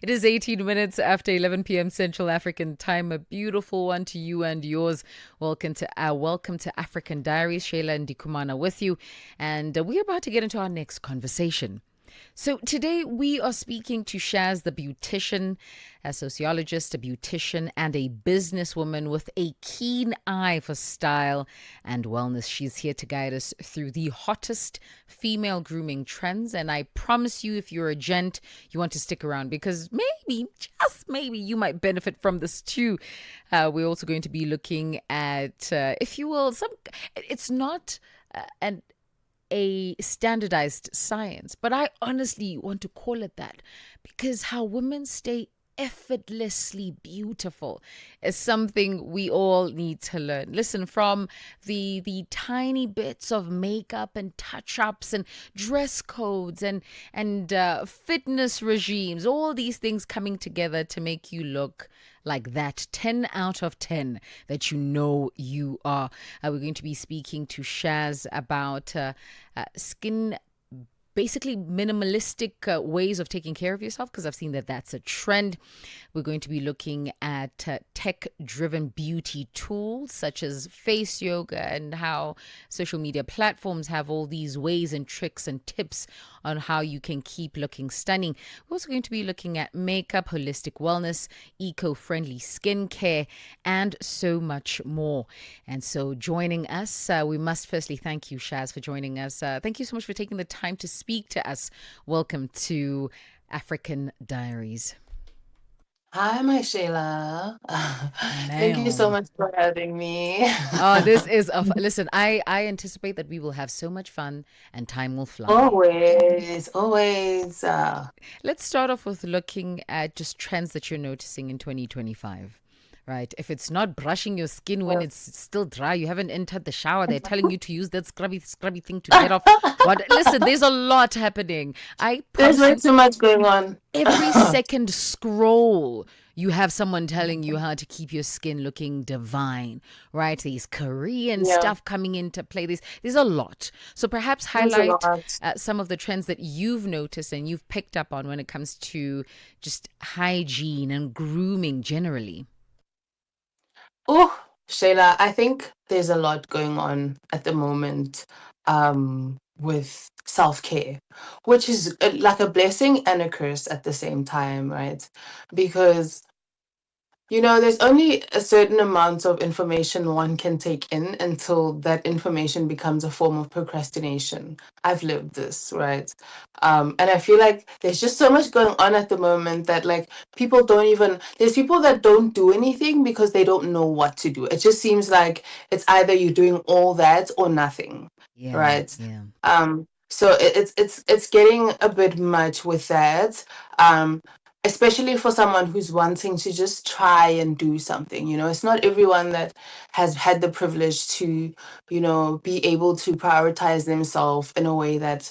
It is 18 minutes after 11 p.m. Central African time. A beautiful one to you and yours. Welcome to African Diaries. Sheila Ndikumana with you, and we're about to get into our next conversation. So today we are speaking to Shaz the Beautician, a sociologist, a beautician, and a businesswoman with a keen eye for style and wellness. She's here to guide us through the hottest female grooming trends. And I promise you, if you're a gent, you want to stick around because maybe, just maybe, you might benefit from this too. We're also going to be looking at, if you will, it's not an a standardized science, but I honestly want to call it that because how women stay effortlessly beautiful is something we all need to learn. Listen, from the tiny bits of makeup and touch-ups and dress codes and fitness regimes, all these things coming together to make you look like that 10 out of 10 that you know you are. We're going to be speaking to Shaz about skin, basically minimalistic ways of taking care of yourself, because I've seen that that's a trend. We're going to be looking at tech-driven beauty tools such as face yoga and how social media platforms have all these ways and tricks and tips on how you can keep looking stunning. We're also going to be looking at makeup, holistic wellness, eco-friendly skincare, and so much more. And so joining us, we must firstly thank you, Shaz, for joining us. Thank you so much for taking the time to speak to us. Welcome to African Diaries. Hi, my Sheila. Thank you so Ma'am. much for having me. Oh, this is listen, I anticipate that we will have so much fun and time will fly. Always, always. Let's start off with looking at just trends that you're noticing in 2025. Right. If it's not brushing your skin when it's still dry, you haven't entered the shower, they're telling you to use that scrubby thing to get off. What? Listen, there's a lot happening. I There's promise way you, too much going on. every second scroll, you have someone telling you how to keep your skin looking divine, right? These Korean Yeah, stuff coming into play. There's a lot. So perhaps there's a highlight lot. some of the trends that you've noticed and you've picked up on when it comes to just hygiene and grooming generally. Oh, Sheila, I think there's a lot going on at the moment with self-care, which is like a blessing and a curse at the same time, right? Because there's only a certain amount of information one can take in until that information becomes a form of procrastination. I've lived this, right? And I feel like there's just so much going on at the moment that, like, there's people that don't do anything because they don't know what to do. It just seems like it's either you're doing all that or nothing, Yeah, right? yeah. So it's getting a bit much with that. Um, Especially for someone who's wanting to just try and do something. It's not everyone that has had the privilege to be able to prioritize themselves in a way that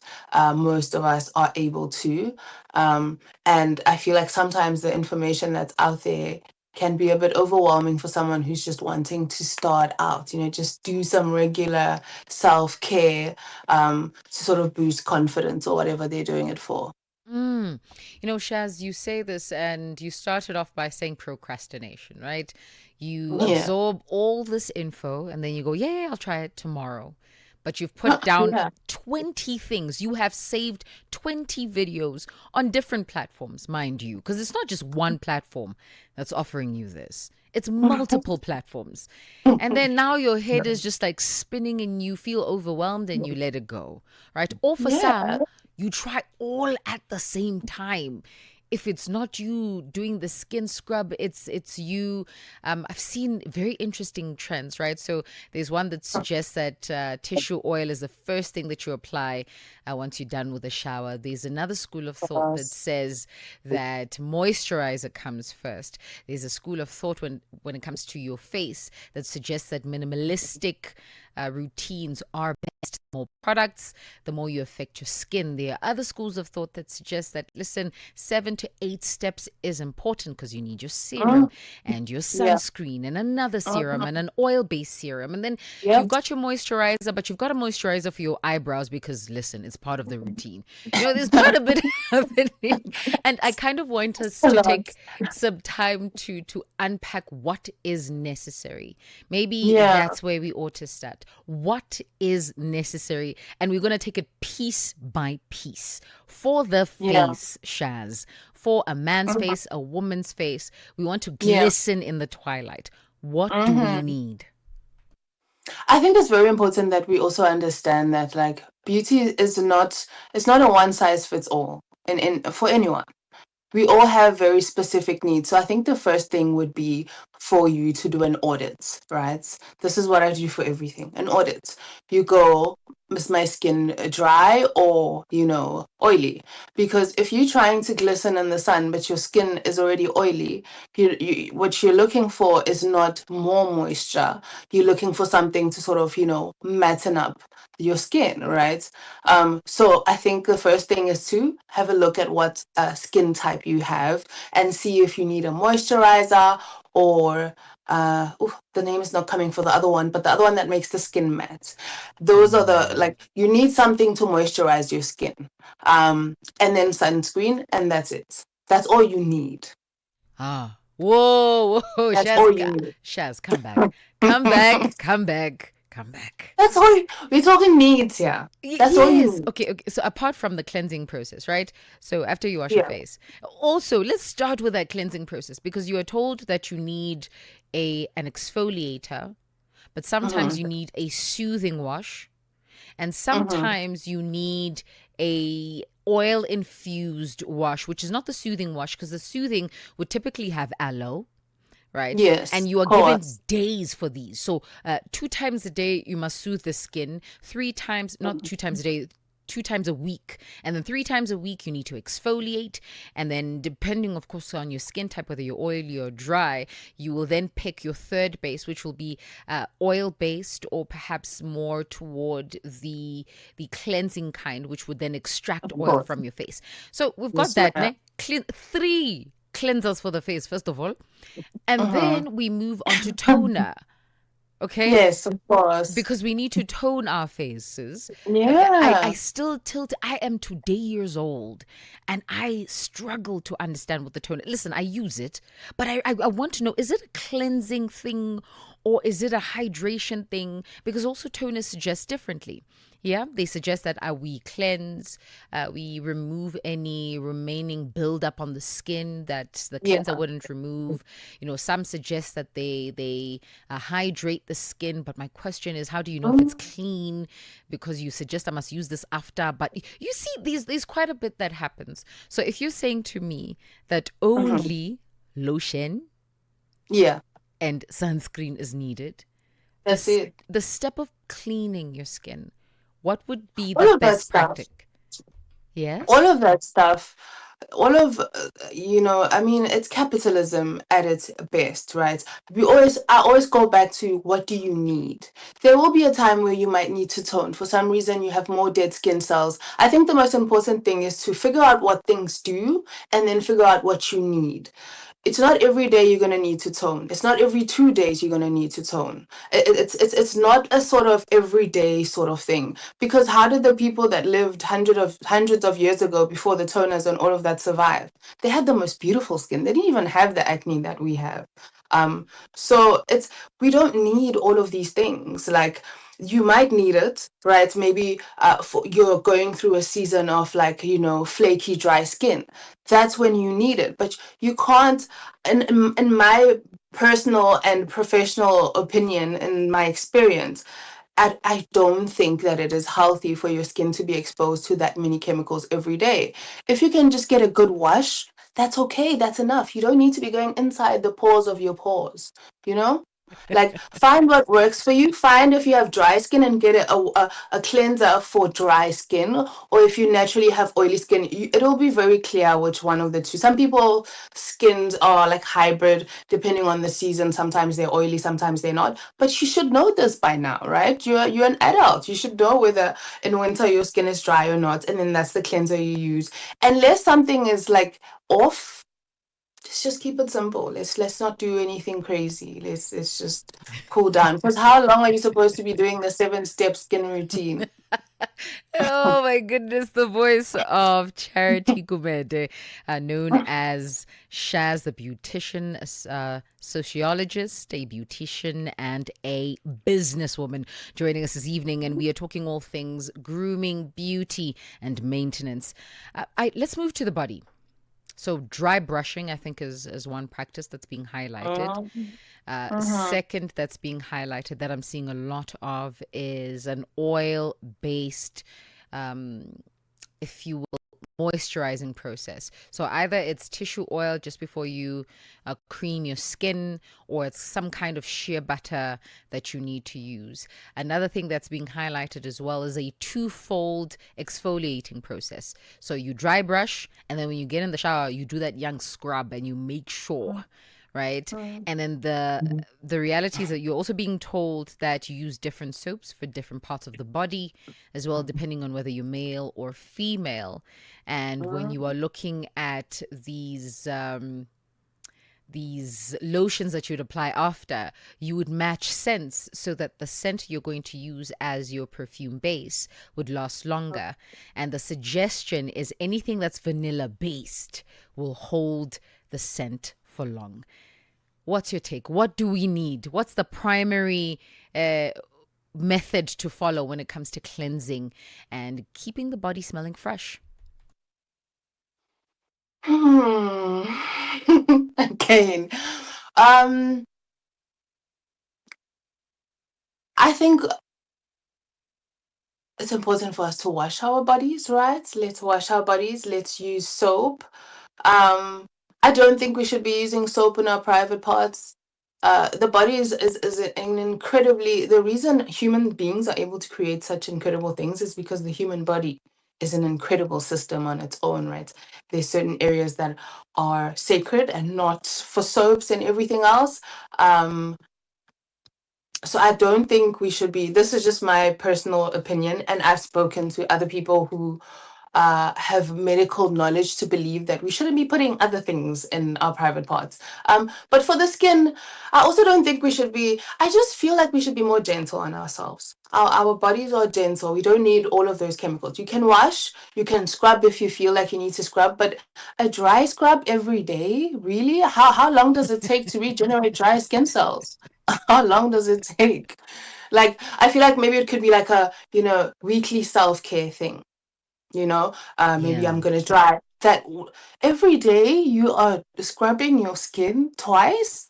most of us are able to. And I feel like sometimes the information that's out there can be a bit overwhelming for someone who's just wanting to start out, just do some regular self-care to sort of boost confidence or whatever they're doing it for. Mm. Shaz, you say this and you started off by saying procrastination, right? You Yeah. absorb all this info and then you go, yeah, I'll try it tomorrow. But you've put down Yeah. 20 things. You have saved 20 videos on different platforms, mind you, because it's not just one platform that's offering you this. It's multiple platforms. And then now your head is just like spinning and you feel overwhelmed and you let it go, right? Or for Yeah. some, you try all at the same time. If it's not you doing the skin scrub, it's you. I've seen very interesting trends, right? So there's one that suggests that tissue oil is the first thing that you apply once you're done with a shower. There's another school of thought that Yes. says that moisturizer comes first. There's a school of thought when it comes to your face that suggests that minimalistic routines are best. more products, the more you affect your skin. There are other schools of thought that suggest that, listen, 7 to 8 steps is important because you need your serum Mm, and your yeah. sunscreen and another serum and Mhm. an oil based serum. And then you've Yep. got your moisturizer, but you've got a moisturizer for your eyebrows because, listen, it's part of the routine. There's quite a bit happening. And I kind of want us A to lot. take some time to unpack what is necessary. Maybe Yeah. that's where we ought to start. What is necessary? And we're going to take it piece by piece. For the Yeah. face, Shaz, for a man's Mhm. face, a woman's face, we want to Yeah. glisten in the twilight. What do we Hmm. need? I think it's very important that we also understand that like beauty is not, it's not a one size fits all in for anyone. We all have very specific needs. So I think the first thing would be for you to do an audit, right? This is what I do for everything, an audit. You go, is my skin dry or, oily? Because if you're trying to glisten in the sun, but your skin is already oily, what you're looking for is not more moisture. You're looking for something to sort of, matten up your skin, right? So I think the first thing is to have a look at what skin type you have and see if you need a moisturizer or the name is not coming for the other one, but the other one that makes the skin matte. Those are the Mm. like you need something to moisturize your skin, and then sunscreen, and that's it. That's all you need. Ah. Whoa, whoa, That's Shaz, all you need. Shaz, come back. Come back, come back, come back. That's all we're talking needs here. That's all you Yes. need. Okay, okay. So apart from the cleansing process, right? So after you wash your Yeah. face, also let's start with that cleansing process because you are told that you need an exfoliator, but sometimes Mm-hmm. you need a soothing wash, and Mm-hmm. sometimes you need a oil infused wash, which is not the soothing wash because the soothing would typically have aloe, right? Yes, And you are of given course. days for these. So 2 times a day, you must soothe the skin. 3 times, not 2 times a day, 2 times a week. And then 3 times a week, you need to exfoliate. And then, depending, of course, on your skin type, whether you're oily or dry, you will then pick your third base, which will be oil based or perhaps more toward the cleansing kind, which would then extract Of oil course. from your face. So we've got Yes, that, ma'am. ne? Three cleansers for the face, first of all. And Mm-hmm. then we move on to toner, okay? Yes, of course. Because we need to tone our faces. I Yeah. still tilt. I am today years old, and I struggle to understand what the toner. Listen, I use it, but I want to know: is it a cleansing thing, or is it a hydration thing? Because also toners suggest differently. Yeah, they suggest that we cleanse, we remove any remaining buildup on the skin that the cleanser Yeah. wouldn't remove. Some suggest that they hydrate the skin, but my question is, how do you know if it's Mm, clean? Because you suggest I must use this after, but you see, there's quite a bit that happens. So if you're saying to me that mhm. only lotion Yeah, and sunscreen is needed, that's this it. the step of cleaning your skin, what would be the All of that best stuff. practice? Yes. All of that stuff. All of, I mean, it's capitalism at its best, right? I always go back to what do you need? There will be a time where you might need to tone. For some reason, you have more dead skin cells. I think the most important thing is to figure out what things do and then figure out what you need. It's not every day you're going to need to tone. It's not every 2 days you're going to need to tone. It's not a sort of everyday sort of thing. Because how did the people that lived hundreds of years ago before the toners and all of that survive? They had the most beautiful skin. They didn't even have the acne that we have. Um, so we don't need all of these things. Like you might need it, right? Maybe you're going through a season of like flaky dry skin. That's when you need it, but you can't. In my personal and professional opinion, in my experience, I don't think that it is healthy for your skin to be exposed to that many chemicals every day. If you can just get a good wash, that's okay. That's enough. You don't need to be going inside the pores of your pores, you know? Like, find what works for you. Find if you have dry skin and get a cleanser for dry skin. Or if you naturally have oily skin, it'll be very clear which one of the two. Some people skins are like hybrid depending on the season. Sometimes they're oily, sometimes they're not. But you should know this by now, right? You're an adult. You should know whether in winter your skin is dry or not. And then that's the cleanser you use. Unless something is like off, let's just keep it simple. Let's not do anything crazy. Let's just cool down. Because how long are you supposed to be doing the 7-step skin routine? Oh my goodness, the voice of Charity Gumede, known as Shaz the Beautician, a sociologist, a beautician, and a businesswoman, joining us this evening. And we are talking all things grooming, beauty, and maintenance. Let's move to the body. So dry brushing, I think, is one practice that's being highlighted. Mm-hmm. Second, that's being highlighted that I'm seeing a lot of is an oil-based, if you will, moisturizing process. So either it's tissue oil just before you cream your skin, or it's some kind of shea butter that you need to use. Another thing that's being highlighted as well is a twofold exfoliating process. So you dry brush, and then when you get in the shower, you do that young scrub and you make sure, right? And then the reality is that you're also being told that you use different soaps for different parts of the body as well, depending on whether you're male or female. And when you are looking at these lotions that you'd apply after, you would match scents so that the scent you're going to use as your perfume base would last longer. And the suggestion is anything that's vanilla based will hold the scent for long. What's your take? What do we need? What's the primary method to follow when it comes to cleansing and keeping the body smelling fresh? Hmm. Again, um, I think it's important for us to wash our bodies, right? Let's wash our bodies. Let's use soap. Um, I don't think we should be using soap in our private parts. The body is an incredibly, the reason human beings are able to create such incredible things is because the human body is an incredible system on its own, right? There's certain areas that are sacred and not for soaps and everything else. Um, so I don't think we should be, this is just my personal opinion, and I've spoken to other people who have medical knowledge to believe that we shouldn't be putting other things in our private parts. But for the skin, I also don't think we should be, I just feel like we should be more gentle on ourselves. Our bodies are gentle. We don't need all of those chemicals. You can wash, you can scrub if you feel like you need to scrub, but a dry scrub every day, really? How long does it take to regenerate dry skin cells? How long does it take? Like, I feel like maybe it could be like a, weekly self-care thing. Maybe Yeah. I'm gonna try that every day you are scrubbing your skin twice.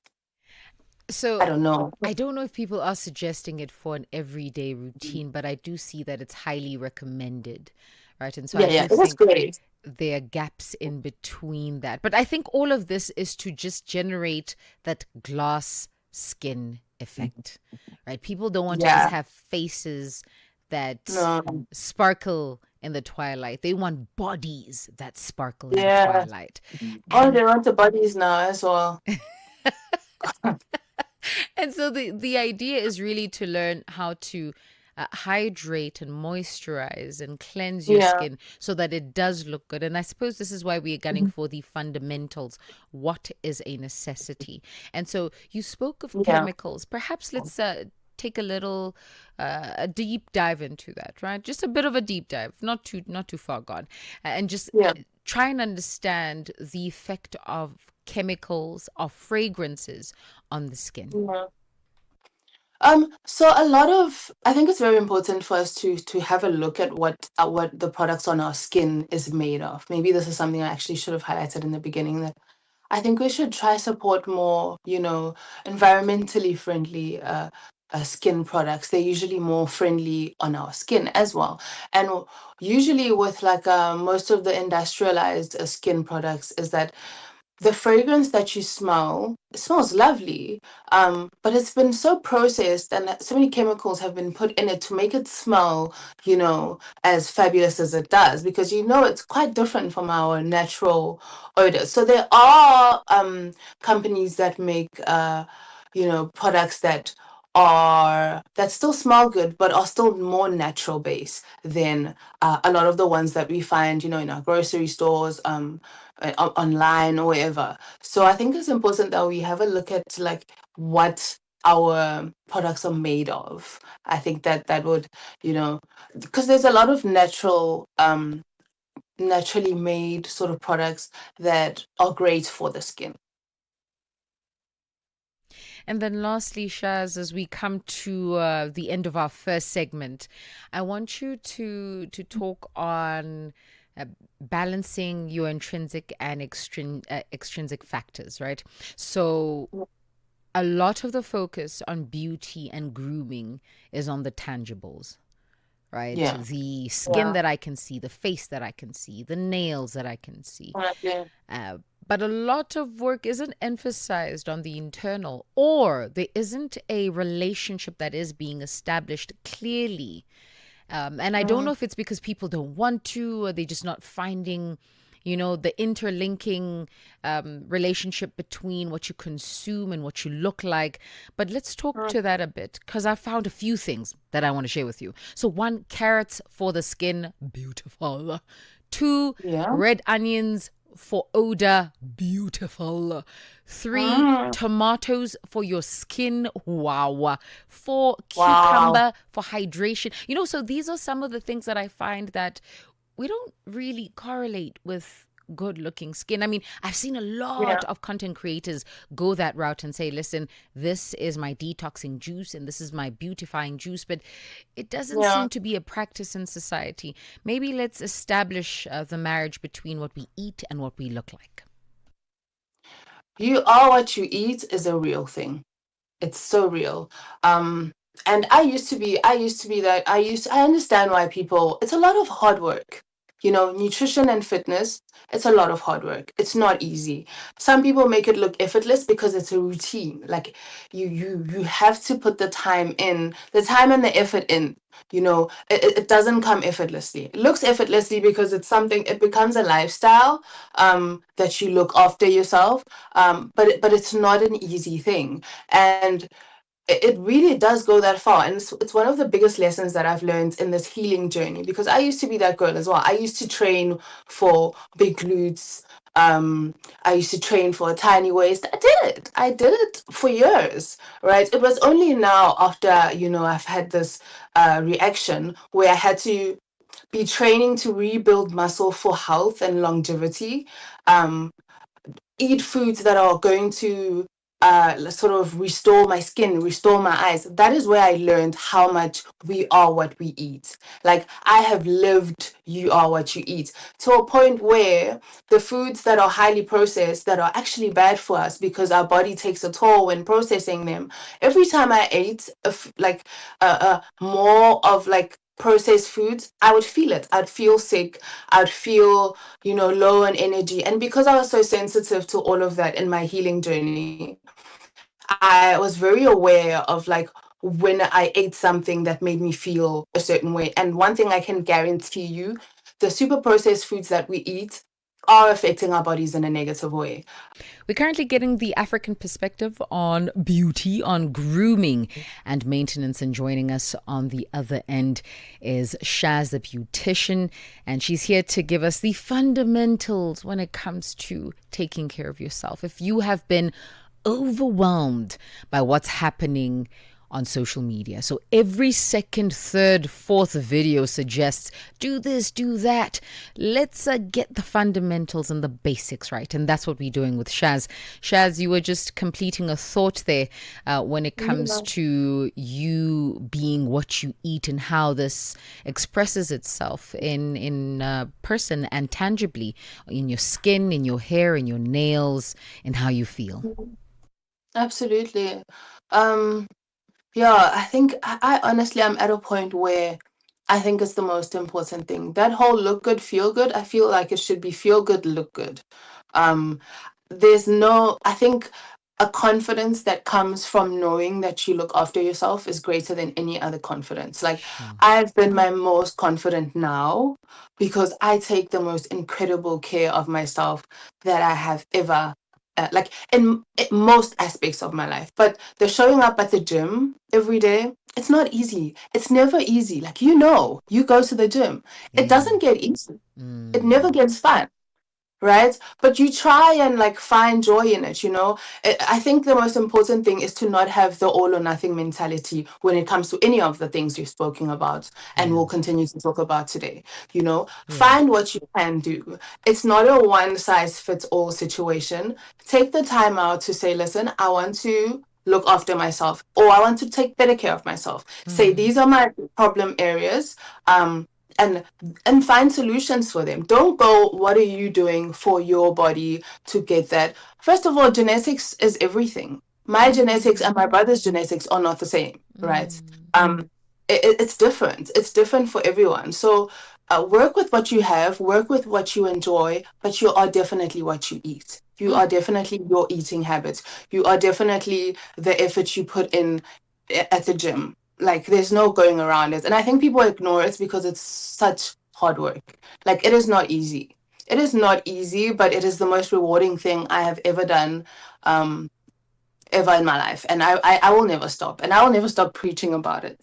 I So don't know. I don't know if people are suggesting it for an everyday routine, but I do see that it's highly recommended, right? And so Yeah, I yeah, do it was think great. there are gaps in between that. But I think all of this is to just generate that glass skin effect, right? People don't want to just Yeah, have faces that no, sparkle in the twilight. They want bodies that sparkle in the yeah. twilight. Oh, And they want the bodies now as well. and so the idea is really to learn how to hydrate and moisturize and cleanse your Yeah, skin so that it does look good. And I suppose this is why we are gunning for the fundamentals. What is a necessity? And so you spoke of yeah, chemicals. Perhaps let's take a little a deep dive into that, right? Just a bit of a deep dive, not too far gone, and just yeah. try and understand the effect of chemicals, of fragrances on the skin. Yeah. So a lot of, I think it's very important for us to have a look at what the products on our skin is made of. Maybe this is something I actually should have highlighted in the beginning, that I think we should try support more, environmentally friendly skin products. They're usually more friendly on our skin as well. And usually with like most of the industrialized skin products is that the fragrance that you smell, it smells lovely, but it's been so processed and so many chemicals have been put in it to make it smell, as fabulous as it does, because it's quite different from our natural odor. So there are companies that make products that still smell good but are still more natural base than a lot of the ones that we find in our grocery stores, online or whatever. So I think it's important that we have a look at like what our products are made of. I think that would, because there's a lot of naturally made sort of products that are great for the skin. And then lastly, Shaz, as we come to the end of our first segment, I want you to talk on uh, balancing your intrinsic and extrinsic factors, right? So a lot of the focus on beauty and grooming is on the tangibles, right? Yeah. The skin Yeah. that I can see, the face that I can see, the nails that I can see. Yeah. Uh, but a lot of work isn't emphasized on the internal, or there isn't a relationship that is being established clearly. And I don't know if it's because people don't want to, or they're just not finding, the interlinking relationship between what you consume and what you look like. But let's talk to that a bit, because I found a few things that I want to share with you. So, one, carrots for the skin, beautiful. Two, Yeah. red onions for odor, beautiful. Three, Mm. tomatoes for your skin, wow. Four, Wow. cucumber for hydration. So these are some of the things that I find that we don't really correlate with good looking skin. I mean, I've seen a lot Yeah. of content creators go that route and say, listen, this is my detoxing juice and this is my beautifying juice, but it doesn't Yeah. seem to be a practice in society. Maybe let's establish the marriage between what we eat and what we look like. You are what you eat is a real thing. It's so real. And I used to be that. I understand why people, it's a lot of hard work. Nutrition and fitness, it's a lot of hard work. It's not easy. Some people make it look effortless because it's a routine. Like you have to put the time and the effort in. It doesn't come effortlessly. It looks effortlessly because it becomes a lifestyle, that you look after yourself. But it's not an easy thing. And it really does go that far, and it's one of the biggest lessons that I've learned in this healing journey, because I used to be that girl as well. I used to train for big glutes. I used to train for a tiny waist. I did it for years, right? It was only now, after I've had this reaction where I had to be training to rebuild muscle for health and longevity, um, eat foods that are going to sort of restore my skin, restore my eyes. That is where I learned how much we are what we eat. Like, I have lived you are what you eat, to a point where the foods that are highly processed, that are actually bad for us because our body takes a toll when processing them. Every time I ate more of like processed foods, I would feel it. I'd feel sick. I'd feel low on energy. And because I was so sensitive to all of that in my healing journey, I was very aware of like when I ate something that made me feel a certain way. And one thing I can guarantee you, the super processed foods that we eat are affecting our bodies in a negative way. We're currently getting the African perspective on beauty, on grooming and maintenance. And joining us on the other end is Shaz the Beautician. And she's here to give us the fundamentals when it comes to taking care of yourself. If you have been overwhelmed by what's happening on social media. So every second, third, fourth video suggests do this, do that. Let's get the fundamentals and the basics right. And that's what we're doing with Shaz. Shaz, you were just completing a thought there when it comes to you being what you eat and how this expresses itself in person and tangibly in your skin, in your hair, in your nails, in how you feel. Absolutely. Um, Yeah, I think I honestly am at a point where I think it's the most important thing. That whole look good, feel good, I feel like it should be feel good, look good. Um, there's no, I think a confidence that comes from knowing that you look after yourself is greater than any other confidence. Like, Sure. I've been my most confident now because I take the most incredible care of myself that I have ever, like in most aspects of my life. But the showing up at the gym every day, it's not easy. It's never easy. Like, you go to the gym. It Yeah. doesn't get easy. It never Mm. gets fun, right? But you try and like find joy in it. I think the most important thing is to not have the all or nothing mentality when it comes to any of the things you've spoken about and Yeah. will continue to talk about today. Yeah. Find what you can do. It's not a one size fits all situation. Take the time out to say, listen, I want to look after myself, or I want to take better care of myself. Say, Mm-hmm. these are my problem areas. And find solutions for them. Don't go, what are you doing for your body to get that? First of all, genetics is everything. My genetics Mm. and my brother's genetics are not the same, right? Mm. It's different. It's different for everyone. So work with what you have, work with what you enjoy, but you are definitely what you eat. You Mm. are definitely your eating habits. You are definitely the effort you put in at the gym. Like, there's no going around it. And I think people ignore it because it's such hard work. Like, it is not easy. It is not easy, but it is the most rewarding thing I have ever done, um, ever in my life. And I will never stop. And I will never stop preaching about it.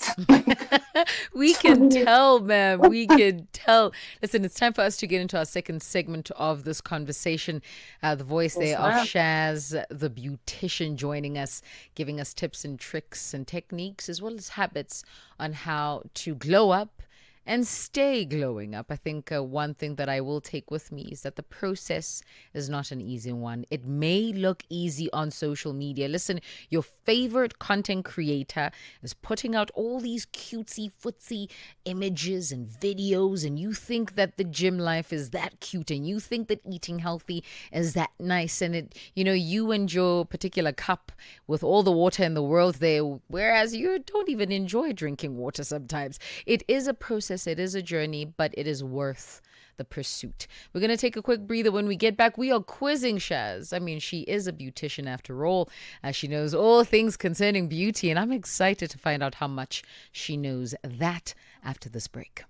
We can tell, ma'am. We can tell. Listen, it's time for us to get into our second segment of this conversation. The voice Yes, there of ma'am. Shaz the Beautician joining us, giving us tips and tricks and techniques as well as habits on how to glow up and stay glowing up. I think one thing that I will take with me is that the process is not an easy one. It may look easy on social media. Listen, your favorite content creator is putting out all these cutesy, footsie images and videos, and you think that the gym life is that cute, and you think that eating healthy is that nice, and you and your particular cup with all the water in the world there, whereas you don't even enjoy drinking water sometimes. It is a process, it is a journey, but it is worth the pursuit. We're going to take a quick breather. When we get back, we are quizzing Shaz. I mean, she is a beautician after all. She knows all things concerning beauty, and I'm excited to find out how much she knows that after this break.